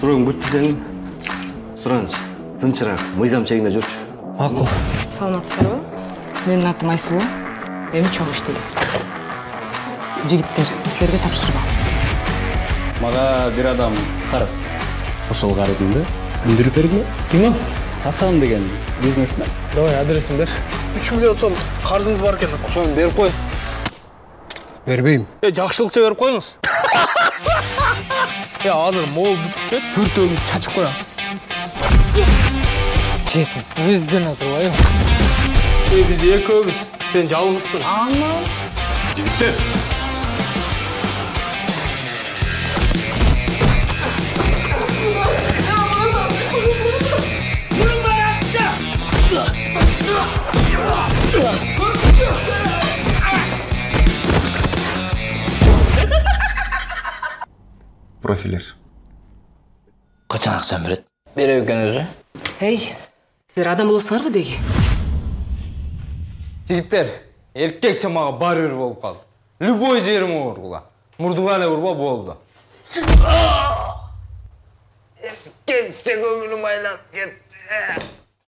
Сурооң бүттү сенин. Сураныч, тынчыраак, мыйзам чегинде жүрчү. Макул. Саламатсыздарбы? Менин атым Айсулуу. Эми чоң иштейбиз. Жигиттер, силерге тапшырма. Мага бир адам карыз. Ошол карызымды өндүрүп бергиле. Ким ал? Хасан деген бизнесмен. Давай адресин бер. 3 миллион сом карызыңыз бар экен. Ошону берип кой. Бербейм. Жакшылыкча берип коюңуз. Азыр мол бүткүчөт, төртөөгү чачып коём. Жетим. Бизден отурбайбы? Биз экөөбүз. Сен жалгызсың. Анан Жигиттер. Профилер. Качан акчаны берет? Берет экен өзү. Эй, силер адам болосуңарбы деги? Жигиттер, эркек чамага баары бир болуп калды. Любой жерим ооругула. Мурдуга эле урба болду. Эркекче көңүлүм айланып кетти.